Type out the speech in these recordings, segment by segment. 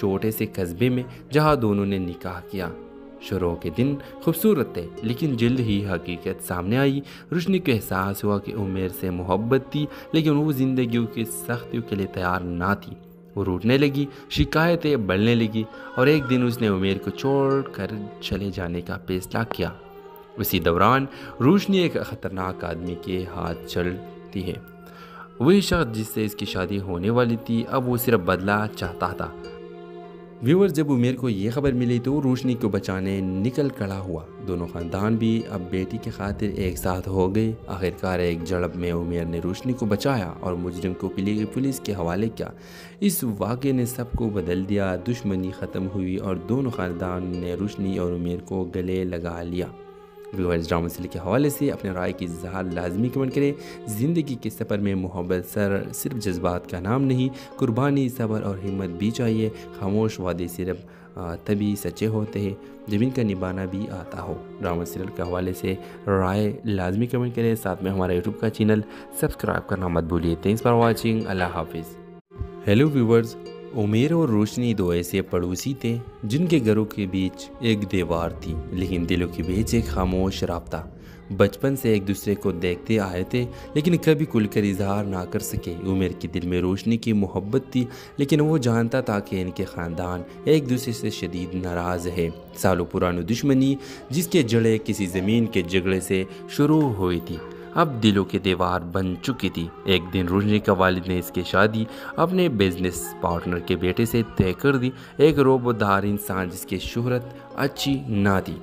چھوٹے سے قصبے میں جہاں دونوں نے نکاح کیا۔ شروع کے دن خوبصورت تھے لیکن جلد ہی حقیقت سامنے آئی۔ روشنی کو احساس ہوا کہ عمیر سے محبت تھی لیکن وہ زندگیوں کی سختیوں کے لیے تیار نہ تھی۔ وہ روٹنے لگی، شکایتیں بڑھنے لگی اور ایک دن اس نے عمیر کو چھوڑ کر چلے جانے کا فیصلہ کیا۔ اسی دوران روشنی ایک خطرناک آدمی کے ہاتھ چلتی ہے۔ وہی شخص جس سے اس کی شادی ہونے والی تھی اب وہ صرف بدلہ چاہتا تھا۔ ویور جب عمیر کو یہ خبر ملی تو روشنی کو بچانے نکل کھڑا ہوا۔ دونوں خاندان بھی اب بیٹی کی خاطر ایک ساتھ ہو گئے۔ آخرکار ایک جھڑپ میں عمیر نے روشنی کو بچایا اور مجرم کو پولیس کے حوالے کیا۔ اس واقعے نے سب کو بدل دیا، دشمنی ختم ہوئی اور دونوں خاندان نے روشنی اور عمیر کو گلے لگا لیا۔ ویورز ڈرامہ سیریل کے حوالے سے اپنے رائے کی اظہار لازمی کمنٹ کریں۔ زندگی کے سفر میں محبت صرف جذبات کا نام نہیں، قربانی، صبر اور ہمت بھی چاہیے۔ خاموش وعدے صرف تبھی سچے ہوتے ہیں جب ان کا نبھانا بھی آتا ہو۔ ڈرامہ سیریل کے حوالے سے رائے لازمی کمنٹ کریں، ساتھ میں ہمارا یوٹیوب کا چینل سبسکرائب کرنا مت بھولیے۔ تھینکس فار واچنگ، اللہ حافظ۔ ہیلو ویورز، عمیر اور روشنی دو ایسے پڑوسی تھے جن کے گھروں کے بیچ ایک دیوار تھی لیکن دلوں کے بیچ ایک خاموش رابطہ۔ بچپن سے ایک دوسرے کو دیکھتے آئے تھے لیکن کبھی کھل کر اظہار نہ کر سکے۔ عمیر کے دل میں روشنی کی محبت تھی لیکن وہ جانتا تھا کہ ان کے خاندان ایک دوسرے سے شدید ناراض ہے۔ سالوں پرانی دشمنی جس کے جڑیں کسی زمین کے جھگڑے سے شروع ہوئی تھی اب دلوں کی دیوار بن چکی تھی۔ ایک دن روشنی کا والد نے اس کی شادی اپنے بزنس پارٹنر کے بیٹے سے طے کر دی، ایک روبودار انسان جس کی شہرت اچھی نہ تھی۔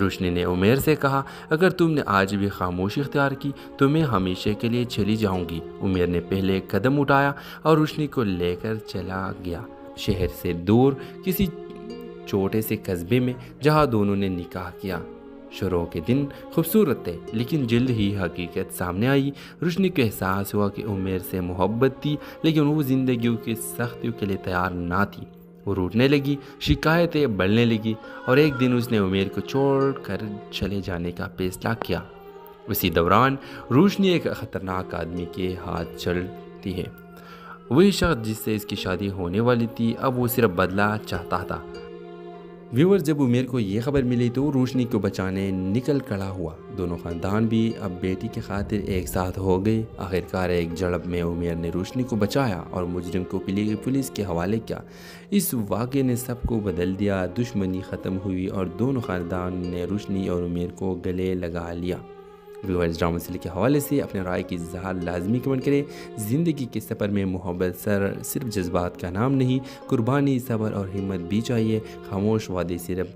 روشنی نے عمیر سے کہا، اگر تم نے آج بھی خاموشی اختیار کی تو میں ہمیشہ کے لیے چلی جاؤں گی۔ عمیر نے پہلے قدم اٹھایا اور روشنی کو لے کر چلا گیا، شہر سے دور کسی چھوٹے سے قصبے میں جہاں دونوں نے نکاح کیا۔ شروع کے دن خوبصورت تھے لیکن جلد ہی حقیقت سامنے آئی۔ روشنی کو احساس ہوا کہ عمیر سے محبت تھی لیکن وہ زندگیوں کی سختیوں کے لیے تیار نہ تھی۔ وہ روٹنے لگی، شکایتیں بڑھنے لگی اور ایک دن اس نے عمیر کو چھوڑ کر چلے جانے کا فیصلہ کیا۔ اسی دوران روشنی ایک خطرناک آدمی کے ہاتھ چلتی ہے۔ وہی شخص جس سے اس کی شادی ہونے والی تھی اب وہ صرف بدلہ چاہتا تھا۔ ویور جب عمیر کو یہ خبر ملی تو روشنی کو بچانے نکل کھڑا ہوا۔ دونوں خاندان بھی اب بیٹی کی خاطر ایک ساتھ ہو گئے۔ آخرکار ایک جھڑپ میں عمیر نے روشنی کو بچایا اور مجرم کو پولیس کے حوالے کیا۔ اس واقعے نے سب کو بدل دیا، دشمنی ختم ہوئی اور دونوں خاندان نے روشنی اور عمیر کو گلے لگا لیا۔ ویورز ڈرامہ سیریل کے حوالے سے اپنے رائے کی اظہار لازمی کمنٹ کریں۔ زندگی کے سفر میں محبت صرف جذبات کا نام نہیں، قربانی، صبر اور ہمت بھی چاہیے۔ خاموش وعدے صرف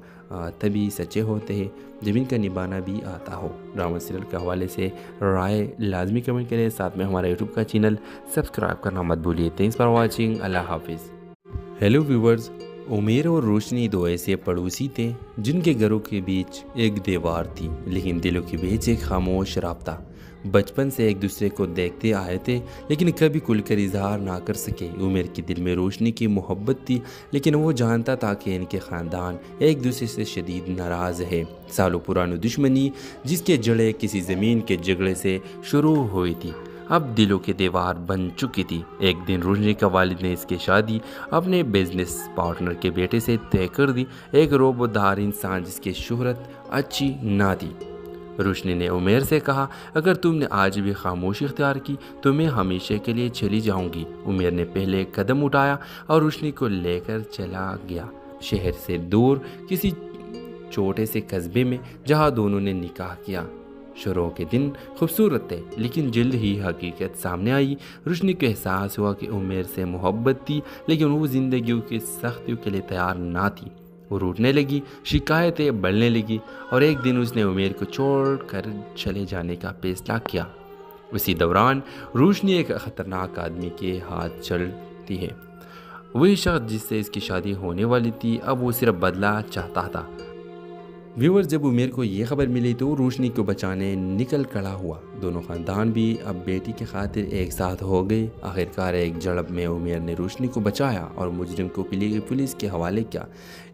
تبھی سچے ہوتے ہیں جب ان کا نبھانا بھی آتا ہو۔ ڈرامہ سیریل کے حوالے سے رائے لازمی کمنٹ کریں، ساتھ میں ہمارا یوٹیوب کا چینل سبسکرائب کرنا مت بھولیے۔ تھینکس فار واچنگ، اللہ حافظ۔ ہیلو ویورز، عمیر اور روشنی دو ایسے پڑوسی تھے جن کے گھروں کے بیچ ایک دیوار تھی لیکن دلوں کے بیچ ایک خاموش رابطہ۔ بچپن سے ایک دوسرے کو دیکھتے آئے تھے لیکن کبھی کھل کر اظہار نہ کر سکے۔ عمیر کے دل میں روشنی کی محبت تھی لیکن وہ جانتا تھا کہ ان کے خاندان ایک دوسرے سے شدید ناراض ہے۔ سالوں پرانی دشمنی جس کے جڑیں کسی زمین کے جھگڑے سے شروع ہوئی تھی اب دلوں کی دیوار بن چکی تھی۔ ایک دن روشنی کا والد نے اس کی شادی اپنے بزنس پارٹنر کے بیٹے سے طے کر دی، ایک روبودار انسان جس کی شہرت اچھی نہ تھی۔ روشنی نے عمیر سے کہا، اگر تم نے آج بھی خاموشی اختیار کی تو میں ہمیشہ کے لیے چلی جاؤں گی۔ عمیر نے پہلے قدم اٹھایا اور روشنی کو لے کر چلا گیا، شہر سے دور کسی چھوٹے سے قصبے میں جہاں دونوں نے نکاح کیا۔ شروع کے دن خوبصورت تھے لیکن جلد ہی حقیقت سامنے آئی۔ روشنی کو احساس ہوا کہ عمیر سے محبت تھی لیکن وہ زندگیوں کی سختیوں کے لیے تیار نہ تھی۔ وہ روٹنے لگی، شکایتیں بڑھنے لگی اور ایک دن اس نے عمیر کو چھوڑ کر چلے جانے کا فیصلہ کیا۔ اسی دوران روشنی ایک خطرناک آدمی کے ہاتھ چلتی ہے۔ وہی شخص جس سے اس کی شادی ہونے والی تھی اب وہ صرف بدلہ چاہتا تھا۔ ویور جب عمیر کو یہ خبر ملی تو روشنی کو بچانے نکل کھڑا ہوا۔ دونوں خاندان بھی اب بیٹی کی خاطر ایک ساتھ ہو گئے۔ آخرکار ایک جھڑپ میں عمیر نے روشنی کو بچایا اور مجرم کو پولیس کے حوالے کیا۔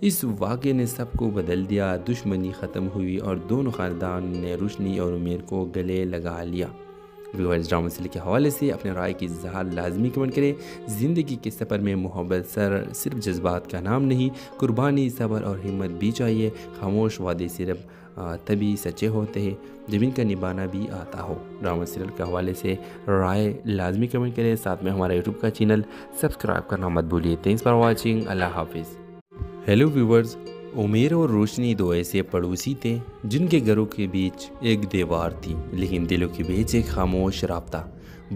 اس واقعے نے سب کو بدل دیا، دشمنی ختم ہوئی اور دونوں خاندان نے روشنی اور عمیر کو گلے لگا لیا۔ ویورز ڈرامہ سیریل کے حوالے سے اپنے رائے کی اظہار لازمی کمنٹ کریں۔ زندگی کے سفر میں محبت صرف جذبات کا نام نہیں، قربانی، صبر اور ہمت بھی چاہیے۔ خاموش وعدے صرف تبھی سچے ہوتے ہیں جب ان کا نبھانا بھی آتا ہو۔ ڈرامہ سیریل کے حوالے سے رائے لازمی کمنٹ کریں، ساتھ میں ہمارا یوٹیوب کا چینل سبسکرائب کرنا مت بھولیے۔ تھینکس فار واچنگ، اللہ حافظ۔ ہیلو ویورز، عمیر اور روشنی دو ایسے پڑوسی تھے جن کے گھروں کے بیچ ایک دیوار تھی، لیکن دلوں کے بیچ ایک خاموش رابطہ۔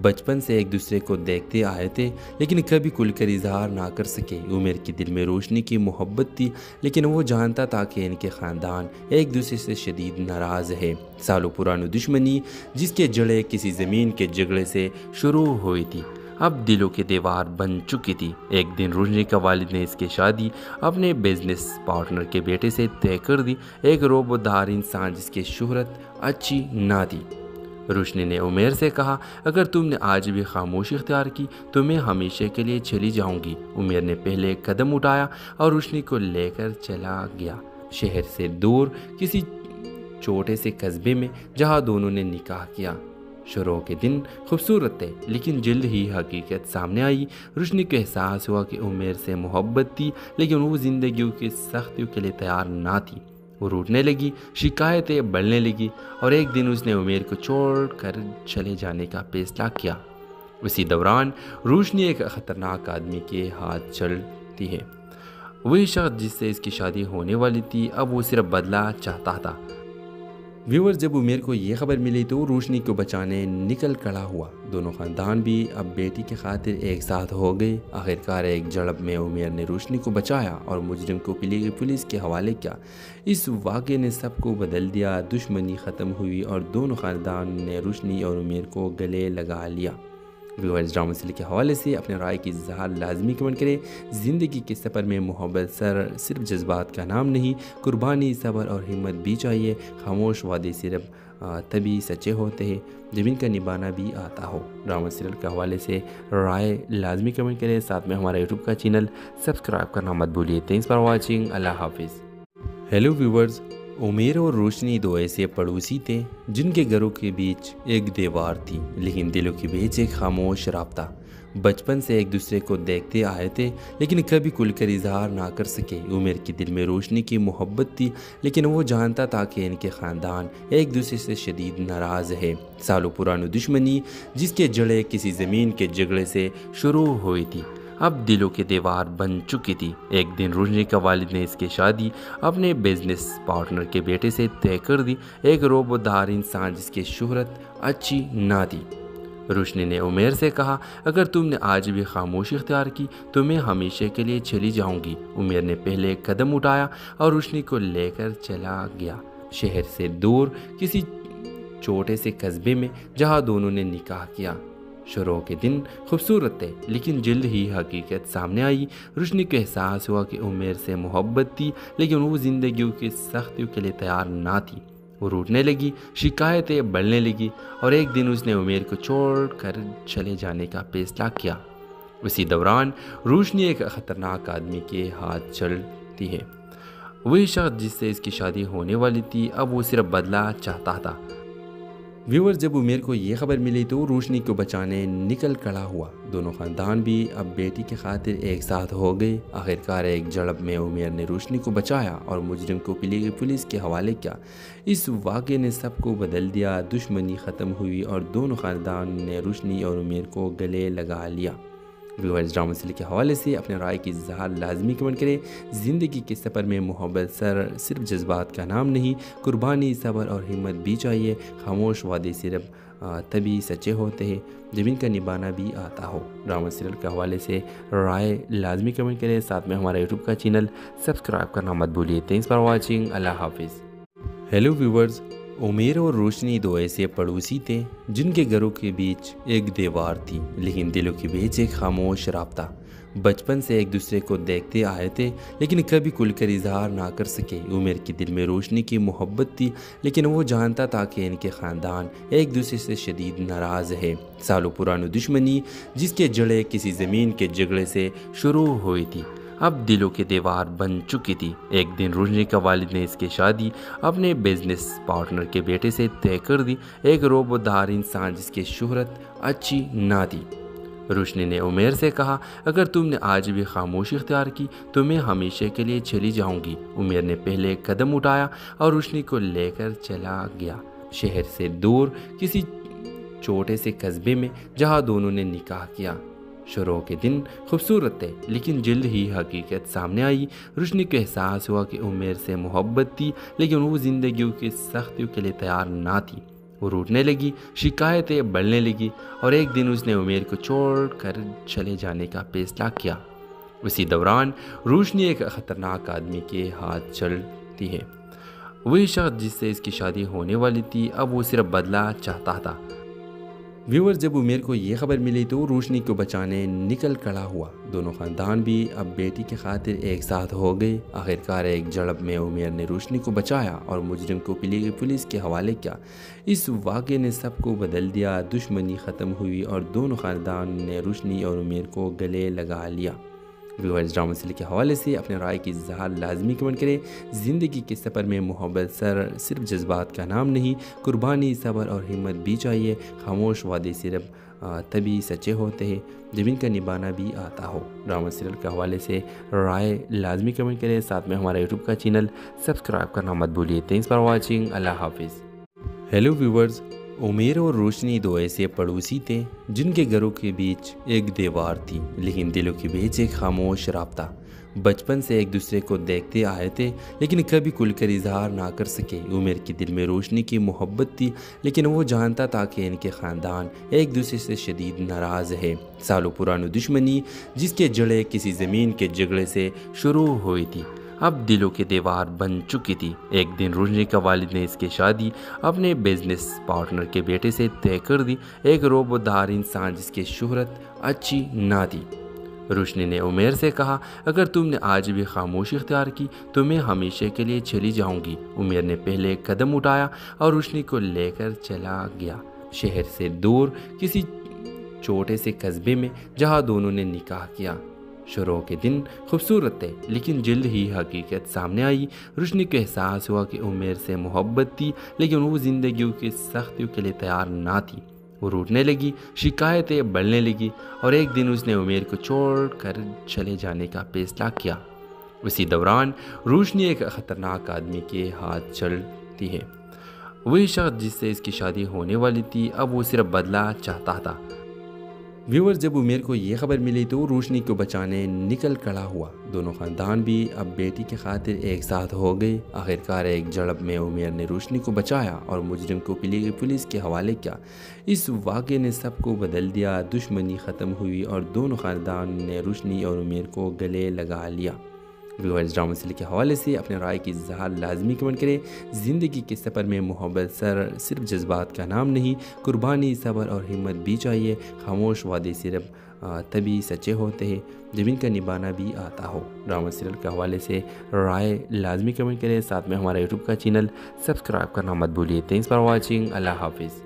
بچپن سے ایک دوسرے کو دیکھتے آئے تھے لیکن کبھی کھل کر اظہار نہ کر سکے۔ عمیر کے دل میں روشنی کی محبت تھی، لیکن وہ جانتا تھا کہ ان کے خاندان ایک دوسرے سے شدید ناراض ہے۔ سالوں پرانی دشمنی جس کے جڑیں کسی زمین کے جھگڑے سے شروع ہوئی تھی، اب دلوں کی دیوار بن چکی تھی۔ ایک دن روشنی کا والد نے اس کی شادی اپنے بزنس پارٹنر کے بیٹے سے طے کر دی، ایک روبودار انسان جس کی شہرت اچھی نہ تھی۔ روشنی نے عمیر سے کہا، اگر تم نے آج بھی خاموشی اختیار کی تو میں ہمیشہ کے لیے چلی جاؤں گی۔ عمیر نے پہلے ایک قدم اٹھایا اور روشنی کو لے کر چلا گیا، شہر سے دور کسی چھوٹے سے قصبے میں جہاں دونوں نے نکاح کیا۔ شروع کے دن خوبصورت تھے لیکن جلد ہی حقیقت سامنے آئی۔ روشنی کو احساس ہوا کہ عمیر سے محبت تھی لیکن وہ زندگیوں کی سختیوں کے لیے تیار نہ تھی۔ وہ روٹنے لگی، شکایتیں بڑھنے لگی اور ایک دن اس نے عمیر کو چھوڑ کر چلے جانے کا فیصلہ کیا۔ اسی دوران روشنی ایک خطرناک آدمی کے ہاتھ چلتی ہے۔ وہی شخص جس سے اس کی شادی ہونے والی تھی اب وہ صرف بدلہ چاہتا تھا۔ ویورز، جب عمیر کو یہ خبر ملی تو وہ روشنی کو بچانے نکل کھڑا ہوا۔ دونوں خاندان بھی اب بیٹی کی خاطر ایک ساتھ ہو گئے۔ آخرکار ایک جھڑپ میں عمیر نے روشنی کو بچایا اور مجرم کو پولیس کے حوالے کیا۔ اس واقعے نے سب کو بدل دیا، دشمنی ختم ہوئی اور دونوں خاندان نے روشنی اور عمیر کو گلے لگا لیا۔ ویورز ڈرامہ سیریل کے حوالے سے اپنے رائے کی اظہار لازمی کمنٹ کریں۔ زندگی کے سفر میں محبت صرف جذبات کا نام نہیں، قربانی، صبر اور ہمت بھی چاہیے۔ خاموش وعدے صرف تبھی سچے ہوتے ہیں جب ان کا نبھانا بھی آتا ہو۔ ڈرامہ سیریل کے حوالے سے رائے لازمی کمنٹ کریں، ساتھ میں ہمارا یوٹیوب کا چینل سبسکرائب کرنا مت بھولیے۔ تھینکس فار واچنگ، اللہ حافظ۔ ہیلو ویورز، عمیر اور روشنی دو ایسے پڑوسی تھے جن کے گھروں کے بیچ ایک دیوار تھی لیکن دلوں کے بیچ ایک خاموش رابطہ۔ بچپن سے ایک دوسرے کو دیکھتے آئے تھے لیکن کبھی کھل کر اظہار نہ کر سکے۔ عمیر کے دل میں روشنی کی محبت تھی لیکن وہ جانتا تھا کہ ان کے خاندان ایک دوسرے سے شدید ناراض ہے۔ سالوں پرانی دشمنی جس کے جڑیں کسی زمین کے جھگڑے سے شروع ہوئی تھی، اب دلوں کی دیوار بن چکی تھی۔ ایک دن روشنی کا والد نے اس کی شادی اپنے بزنس پارٹنر کے بیٹے سے طے کر دی، ایک روبودار انسان جس کی شہرت اچھی نہ تھی۔ روشنی نے عمیر سے کہا، اگر تم نے آج بھی خاموشی اختیار کی تو میں ہمیشہ کے لیے چلی جاؤں گی۔ عمیر نے پہلے ایک قدم اٹھایا اور روشنی کو لے کر چلا گیا، شہر سے دور کسی چھوٹے سے قصبے میں جہاں دونوں نے نکاح کیا۔ شروع کے دن خوبصورت تھے لیکن جلد ہی حقیقت سامنے آئی۔ روشنی کو احساس ہوا کہ عمیر سے محبت تھی لیکن وہ زندگیوں کی سختیوں کے لیے تیار نہ تھی۔ وہ روٹنے لگی، شکایتیں بڑھنے لگی اور ایک دن اس نے عمیر کو چھوڑ کر چلے جانے کا فیصلہ کیا۔ اسی دوران روشنی ایک خطرناک آدمی کے ہاتھ چلتی ہے۔ وہی شخص جس سے اس کی شادی ہونے والی تھی اب وہ صرف بدلہ چاہتا تھا۔ ویورز، جب عمیر کو یہ خبر ملی تو وہ روشنی کو بچانے نکل کھڑا ہوا۔ دونوں خاندان بھی اب بیٹی کی خاطر ایک ساتھ ہو گئے۔ آخرکار ایک جھڑپ میں عمیر نے روشنی کو بچایا اور مجرم کو پولیس کے حوالے کیا۔ اس واقعے نے سب کو بدل دیا، دشمنی ختم ہوئی اور دونوں خاندان نے روشنی اور عمیر کو گلے لگا لیا۔ ویورز ڈرامہ سیریل کے حوالے سے اپنے رائے کی اظہار لازمی کمنٹ کریں۔ زندگی کے سفر میں محبت صرف جذبات کا نام نہیں، قربانی، صبر اور ہمت بھی چاہیے۔ خاموش وعدے صرف تبھی سچے ہوتے ہیں جب ان کا نبھانا بھی آتا ہو۔ ڈرامہ سیریل کے حوالے سے رائے لازمی کمنٹ کریں، ساتھ میں ہمارا یوٹیوب کا چینل سبسکرائب کرنا مت بھولیے۔ تھینکس فار واچنگ، اللہ حافظ۔ ہیلو ویورز، عمیر اور روشنی دو ایسے پڑوسی تھے جن کے گھروں کے بیچ ایک دیوار تھی لیکن دلوں کے بیچ ایک خاموش رابطہ۔ بچپن سے ایک دوسرے کو دیکھتے آئے تھے لیکن کبھی کھل کر اظہار نہ کر سکے۔ عمیر کے دل میں روشنی کی محبت تھی لیکن وہ جانتا تھا کہ ان کے خاندان ایک دوسرے سے شدید ناراض ہے۔ سالوں پرانی دشمنی جس کے جڑیں کسی زمین کے جھگڑے سے شروع ہوئی تھی، اب دلوں کی دیوار بن چکی تھی۔ ایک دن روشنی کا والد نے اس کی شادی اپنے بزنس پارٹنر کے بیٹے سے طے کر دی، ایک روبودار انسان جس کی شہرت اچھی نہ تھی۔ روشنی نے عمیر سے کہا، اگر تم نے آج بھی خاموشی اختیار کی تو میں ہمیشہ کے لیے چلی جاؤں گی۔ عمیر نے پہلے قدم اٹھایا اور روشنی کو لے کر چلا گیا، شہر سے دور کسی چھوٹے سے قصبے میں جہاں دونوں نے نکاح کیا۔ شروع کے دن خوبصورت تھے لیکن جلد ہی حقیقت سامنے آئی۔ روشنی کو احساس ہوا کہ عمیر سے محبت تھی لیکن وہ زندگیوں کی سختیوں کے لیے تیار نہ تھی۔ وہ روٹنے لگی، شکایتیں بڑھنے لگی اور ایک دن اس نے عمیر کو چھوڑ کر چلے جانے کا فیصلہ کیا۔ اسی دوران روشنی ایک خطرناک آدمی کے ہاتھ چلتی ہے۔ وہی شخص جس سے اس کی شادی ہونے والی تھی اب وہ صرف بدلہ چاہتا تھا۔ ویورز، جب عمیر کو یہ خبر ملی تو روشنی کو بچانے نکل کھڑا ہوا۔ دونوں خاندان بھی اب بیٹی کی خاطر ایک ساتھ ہو گئے۔ آخرکار ایک جھڑپ میں عمیر نے روشنی کو بچایا اور مجرم کو پولیس کے حوالے کیا۔ اس واقعے نے سب کو بدل دیا، دشمنی ختم ہوئی اور دونوں خاندان نے روشنی اور عمیر کو گلے لگا لیا۔ ویورز، ڈرامہ سیریل کے حوالے سے اپنے رائے کی اظہار لازمی کمنٹ کریں۔ زندگی کے سفر میں محبت صرف جذبات کا نام نہیں، قربانی، صبر اور ہمت بھی چاہیے۔ خاموش وعدے صرف تبھی سچے ہوتے ہیں جب ان کا نبھانا بھی آتا ہو۔ ڈرامہ سیریل کے حوالے سے رائے لازمی کمنٹ کریں، ساتھ میں ہمارا یوٹیوب کا چینل سبسکرائب کرنا مت بھولیے۔ تھینکس فار واچنگ، اللہ حافظ۔ ہیلو ویورز، عمیر اور روشنی دو ایسے پڑوسی تھے جن کے گھروں کے بیچ ایک دیوار تھی لیکن دلوں کے بیچ ایک خاموش رابطہ۔ بچپن سے ایک دوسرے کو دیکھتے آئے تھے لیکن کبھی کھل کر اظہار نہ کر سکے۔ عمیر کے دل میں روشنی کی محبت تھی لیکن وہ جانتا تھا کہ ان کے خاندان ایک دوسرے سے شدید ناراض ہے۔ سالوں پرانی دشمنی جس کے جڑیں کسی زمین کے جھگڑے سے شروع ہوئی تھی اب دلوں کی دیوار بن چکی تھی۔ ایک دن روشنی کا والد نے اس کی شادی اپنے بزنس پارٹنر کے بیٹے سے طے کر دی، ایک روبودار انسان جس کی شہرت اچھی نہ تھی۔ روشنی نے عمیر سے کہا، اگر تم نے آج بھی خاموشی اختیار کی تو میں ہمیشہ کے لیے چلی جاؤں گی۔ عمیر نے پہلے قدم اٹھایا اور روشنی کو لے کر چلا گیا، شہر سے دور کسی چھوٹے سے قصبے میں جہاں دونوں نے نکاح کیا۔ شروع کے دن خوبصورت تھے لیکن جلد ہی حقیقت سامنے آئی۔ روشنی کو احساس ہوا کہ عمیر سے محبت تھی لیکن وہ زندگیوں کی سختیوں کے لیے تیار نہ تھی۔ وہ روٹنے لگی، شکایتیں بڑھنے لگی اور ایک دن اس نے عمیر کو چھوڑ کر چلے جانے کا فیصلہ کیا۔ اسی دوران روشنی ایک خطرناک آدمی کے ہاتھ چلتی ہے۔ وہی شخص جس سے اس کی شادی ہونے والی تھی اب وہ صرف بدلہ چاہتا تھا۔ ویورز، جب عمیر کو یہ خبر ملی تو روشنی کو بچانے نکل کھڑا ہوا۔ دونوں خاندان بھی اب بیٹی کی خاطر ایک ساتھ ہو گئے۔ آخرکار ایک جھڑپ میں عمیر نے روشنی کو بچایا اور مجرم کو پولیس کے حوالے کیا۔ اس واقعے نے سب کو بدل دیا، دشمنی ختم ہوئی اور دونوں خاندان نے روشنی اور عمیر کو گلے لگا لیا۔ ویورز، ڈرامہ سیریل کے حوالے سے اپنے رائے کی اظہار لازمی کمنٹ کریں۔ زندگی کے سفر میں محبت صرف جذبات کا نام نہیں، قربانی، صبر اور ہمت بھی چاہیے۔ خاموش وعدے صرف تبھی سچے ہوتے ہیں جب ان کا نبھانا بھی آتا ہو۔ ڈرامہ سیریل کے حوالے سے رائے لازمی کمنٹ کریں، ساتھ میں ہمارا یوٹیوب کا چینل سبسکرائب کرنا مت بھولیے۔ تھینکس فار واچنگ، اللہ حافظ۔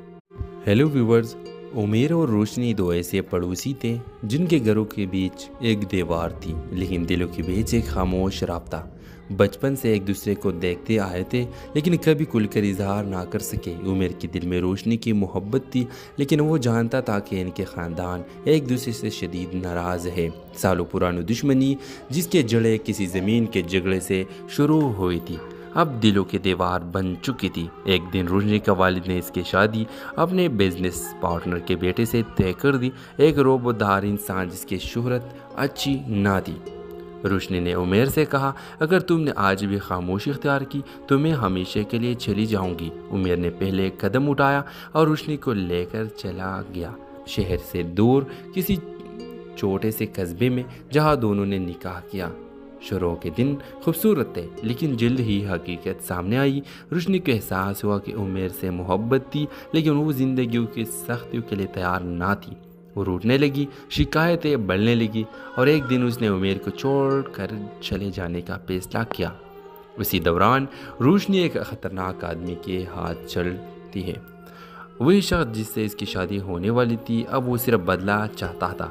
ہیلو ویورز، عمیر اور روشنی دو ایسے پڑوسی تھے جن کے گھروں کے بیچ ایک دیوار تھی لیکن دلوں کے بیچ ایک خاموش رابطہ۔ بچپن سے ایک دوسرے کو دیکھتے آئے تھے لیکن کبھی کھل کر اظہار نہ کر سکے۔ عمیر کے دل میں روشنی کی محبت تھی لیکن وہ جانتا تھا کہ ان کے خاندان ایک دوسرے سے شدید ناراض ہے۔ سالوں پرانی دشمنی جس کے جڑیں کسی زمین کے جھگڑے سے شروع ہوئی تھی اب دلوں کی دیوار بن چکی تھی۔ ایک دن روشنی کا والد نے اس کی شادی اپنے بزنس پارٹنر کے بیٹے سے طے کر دی، ایک روبودار انسان جس کی شہرت اچھی نہ تھی۔ روشنی نے عمیر سے کہا، اگر تم نے آج بھی خاموشی اختیار کی تو میں ہمیشہ کے لیے چلی جاؤں گی۔ عمیر نے پہلے قدم اٹھایا اور روشنی کو لے کر چلا گیا، شہر سے دور کسی چھوٹے سے قصبے میں جہاں دونوں نے نکاح کیا۔ شروع کے دن خوبصورت تھے لیکن جلد ہی حقیقت سامنے آئی۔ روشنی کو احساس ہوا کہ عمیر سے محبت تھی لیکن وہ زندگیوں کی سختیوں کے لیے تیار نہ تھی۔ وہ روٹنے لگی، شکایتیں بڑھنے لگی اور ایک دن اس نے عمیر کو چھوڑ کر چلے جانے کا فیصلہ کیا۔ اسی دوران روشنی ایک خطرناک آدمی کے ہاتھ چلتی ہے۔ وہی شخص جس سے اس کی شادی ہونے والی تھی اب وہ صرف بدلہ چاہتا تھا۔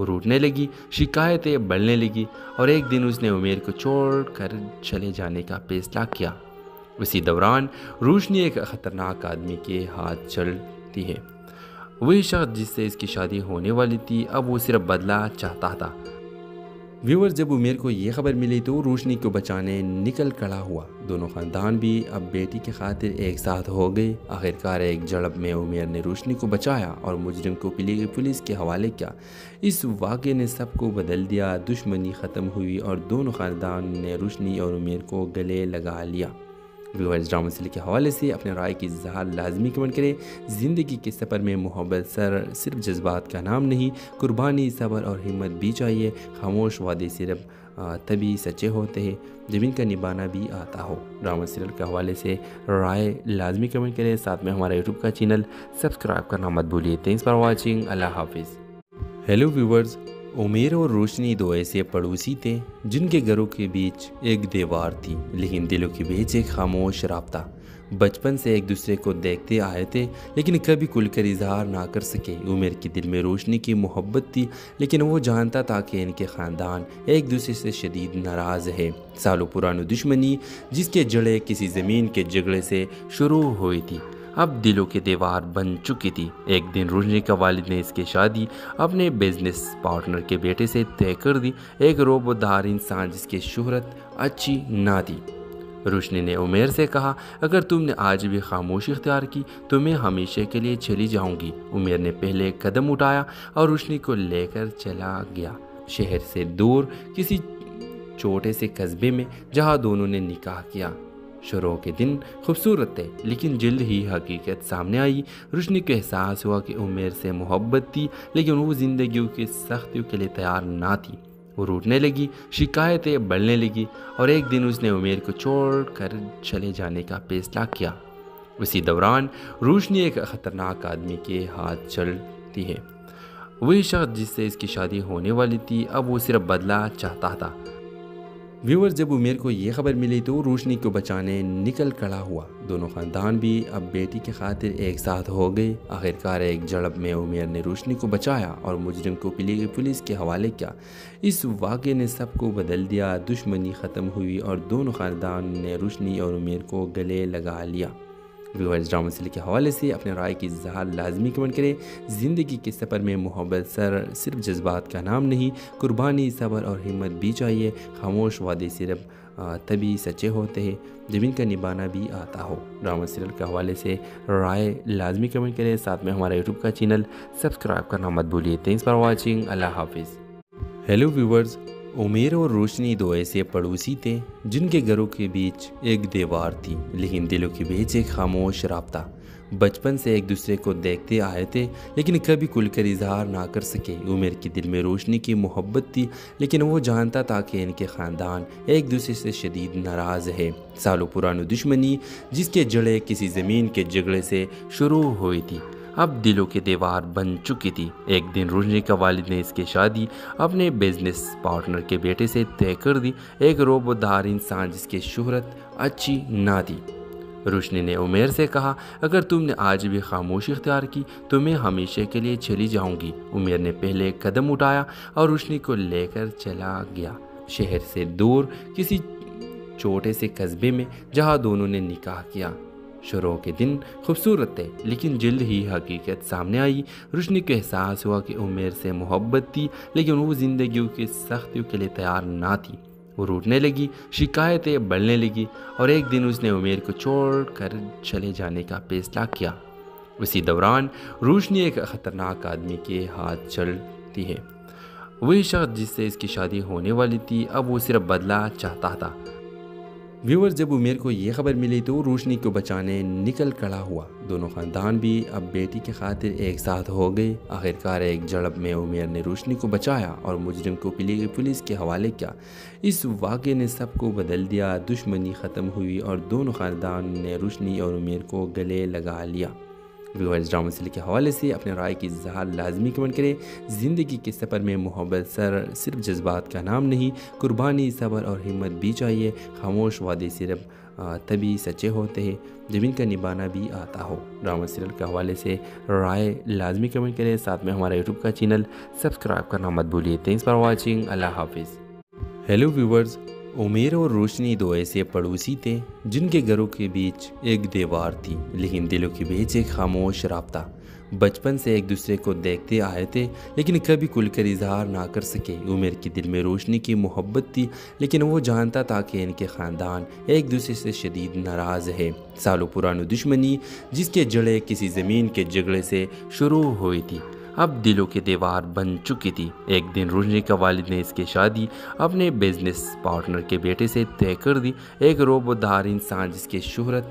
وہ روٹنے لگی، شکایتیں بڑھنے لگی اور ایک دن اس نے عمیر کو چھوڑ کر چلے جانے کا فیصلہ کیا۔ اسی دوران روشنی ایک خطرناک آدمی کے ہاتھ چلتی ہے۔ وہی شخص جس سے اس کی شادی ہونے والی تھی اب وہ صرف بدلہ چاہتا تھا۔ ویور جب عمیر کو یہ خبر ملی تو وہ روشنی کو بچانے نکل کھڑا ہوا۔ دونوں خاندان بھی اب بیٹی کی خاطر ایک ساتھ ہو گئے۔ آخرکار ایک جھڑپ میں عمیر نے روشنی کو بچایا اور مجرم کو پولیس کے حوالے کیا۔ اس واقعے نے سب کو بدل دیا، دشمنی ختم ہوئی اور دونوں خاندان نے روشنی اور عمیر کو گلے لگا لیا۔ ویورز ڈرامہ سیریل کے حوالے سے اپنے رائے کی اظہار لازمی کمنٹ کریں۔ زندگی کے سفر میں محبت صرف جذبات کا نام نہیں، قربانی، صبر اور ہمت بھی چاہیے۔ خاموش وعدے صرف تبھی سچے ہوتے ہیں جب ان کا نبھانا بھی آتا ہو۔ ڈرامہ سیریل کے حوالے سے رائے لازمی کمنٹ کریں، ساتھ میں ہمارا یوٹیوب کا چینل سبسکرائب کرنا مت بھولیے۔ تھینکس فار واچنگ، اللہ حافظ۔ ہیلو ویورز، عمیر اور روشنی دو ایسے پڑوسی تھے جن کے گھروں کے بیچ ایک دیوار تھی لیکن دلوں کے بیچ ایک خاموش رابطہ۔ بچپن سے ایک دوسرے کو دیکھتے آئے تھے لیکن کبھی کھل کر اظہار نہ کر سکے۔ عمیر کے دل میں روشنی کی محبت تھی لیکن وہ جانتا تھا کہ ان کے خاندان ایک دوسرے سے شدید ناراض ہے۔ سالوں پرانی دشمنی جس کے جڑیں کسی زمین کے جھگڑے سے شروع ہوئی تھی اب دلوں کے دیوار بن چکی تھی۔ ایک دن روشنی کا والد نے اس کی شادی اپنے بزنس پارٹنر کے بیٹے سے طے کر دی، ایک روبودار انسان جس کی شہرت اچھی نہ تھی۔ روشنی نے عمیر سے کہا، اگر تم نے آج بھی خاموشی اختیار کی تو میں ہمیشہ کے لیے چلی جاؤں گی۔ عمیر نے پہلے قدم اٹھایا اور روشنی کو لے کر چلا گیا، شہر سے دور کسی چھوٹے سے قصبے میں جہاں دونوں نے نکاح کیا۔ شروع کے دن خوبصورت تھے لیکن جلد ہی حقیقت سامنے آئی۔ روشنی کو احساس ہوا کہ عمیر سے محبت تھی لیکن وہ زندگیوں کی سختیوں کے لیے تیار نہ تھی۔ وہ روٹنے لگی، شکایتیں بڑھنے لگی اور ایک دن اس نے عمیر کو چھوڑ کر چلے جانے کا فیصلہ کیا۔ اسی دوران روشنی ایک خطرناک آدمی کے ہاتھ چلتی ہے۔ وہی شخص جس سے اس کی شادی ہونے والی تھی اب وہ صرف بدلہ چاہتا تھا۔ ویور جب عمیر کو یہ خبر ملی تو وہ روشنی کو بچانے نکل کھڑا ہوا۔ دونوں خاندان بھی اب بیٹی کی خاطر ایک ساتھ ہو گئے۔ آخرکار ایک جھڑپ میں عمیر نے روشنی کو بچایا اور مجرم کو پولیس کے حوالے کیا۔ اس واقعے نے سب کو بدل دیا، دشمنی ختم ہوئی اور دونوں خاندان نے روشنی اور عمیر کو گلے لگا لیا۔ ویورز ڈرامہ سیریل کے حوالے سے اپنے رائے کی اظہار لازمی کمنٹ کریں۔ زندگی کے سفر میں محبت صرف جذبات کا نام نہیں، قربانی، صبر اور ہمت بھی چاہیے۔ خاموش وعدے صرف تبھی سچے ہوتے ہیں جب ان کا نبھانا بھی آتا ہو۔ ڈرامہ سیریل کے حوالے سے رائے لازمی کمنٹ کریں، ساتھ میں ہمارا یوٹیوب کا چینل سبسکرائب کرنا مت بھولیے۔ تھینکس فار واچنگ، اللہ حافظ۔ ہیلو ویورز، عمیر اور روشنی دو ایسے پڑوسی تھے جن کے گھروں کے بیچ ایک دیوار تھی لیکن دلوں کے بیچ ایک خاموش رابطہ۔ بچپن سے ایک دوسرے کو دیکھتے آئے تھے لیکن کبھی کھل کر اظہار نہ کر سکے۔ عمیر کے دل میں روشنی کی محبت تھی لیکن وہ جانتا تھا کہ ان کے خاندان ایک دوسرے سے شدید ناراض ہے۔ سالوں پرانی دشمنی جس کے جڑیں کسی زمین کے جھگڑے سے شروع ہوئی تھی اب دلوں کے دیوار بن چکی تھی۔ ایک دن روشنی کا والد نے اس کی شادی اپنے بزنس پارٹنر کے بیٹے سے طے کر دی، ایک روبودار انسان جس کی شہرت اچھی نہ تھی۔ روشنی نے عمیر سے کہا، اگر تم نے آج بھی خاموشی اختیار کی تو میں ہمیشہ کے لیے چلی جاؤں گی۔ عمیر نے پہلے قدم اٹھایا اور روشنی کو لے کر چلا گیا، شہر سے دور کسی چھوٹے سے قصبے میں جہاں دونوں نے نکاح کیا۔ شروع کے دن خوبصورت تھے لیکن جلد ہی حقیقت سامنے آئی۔ روشنی کو احساس ہوا کہ عمیر سے محبت تھی لیکن وہ زندگیوں کی سختیوں کے لیے تیار نہ تھی۔ وہ روٹنے لگی، شکایتیں بڑھنے لگی اور ایک دن اس نے عمیر کو چھوڑ کر چلے جانے کا فیصلہ کیا۔ اسی دوران روشنی ایک خطرناک آدمی کے ہاتھ چلتی ہے۔ وہی شخص جس سے اس کی شادی ہونے والی تھی اب وہ صرف بدلہ چاہتا تھا۔ ویور جب عمیر کو یہ خبر ملی تو وہ روشنی کو بچانے نکل کھڑا ہوا۔ دونوں خاندان بھی اب بیٹی کی خاطر ایک ساتھ ہو گئے۔ آخرکار ایک جھڑپ میں عمیر نے روشنی کو بچایا اور مجرم کو پولیس کے حوالے کیا۔ اس واقعے نے سب کو بدل دیا، دشمنی ختم ہوئی اور دونوں خاندان نے روشنی اور عمیر کو گلے لگا لیا۔ ویورز ڈرامہ سیریل کے حوالے سے اپنے رائے کی اظہار لازمی کمنٹ کریں۔ زندگی کے سفر میں محبت صرف جذبات کا نام نہیں، قربانی، صبر اور ہمت بھی چاہیے۔ خاموش وعدے صرف تبھی سچے ہوتے ہیں جب ان کا نبھانا بھی آتا ہو۔ ڈرامہ سیریل کے حوالے سے رائے لازمی کمنٹ کریں، ساتھ میں ہمارا یوٹیوب کا چینل سبسکرائب کرنا مت بھولیے۔ تھینکس فار واچنگ، اللہ حافظ۔ ہیلو ویورز، عمیر اور روشنی دو ایسے پڑوسی تھے جن کے گھروں کے بیچ ایک دیوار تھی لیکن دلوں کے بیچ ایک خاموش رابطہ۔ بچپن سے ایک دوسرے کو دیکھتے آئے تھے لیکن کبھی کھل کر اظہار نہ کر سکے۔ عمیر کے دل میں روشنی کی محبت تھی لیکن وہ جانتا تھا کہ ان کے خاندان ایک دوسرے سے شدید ناراض ہے۔ سالوں پرانی دشمنی جس کے جڑیں کسی زمین کے جھگڑے سے شروع ہوئی تھی اب دلوں کے دیوار بن چکی تھی۔ ایک دن روشنی کا والد نے اس کی شادی اپنے بزنس پارٹنر کے بیٹے سے طے کر دی، ایک روبودار انسان جس کی شہرت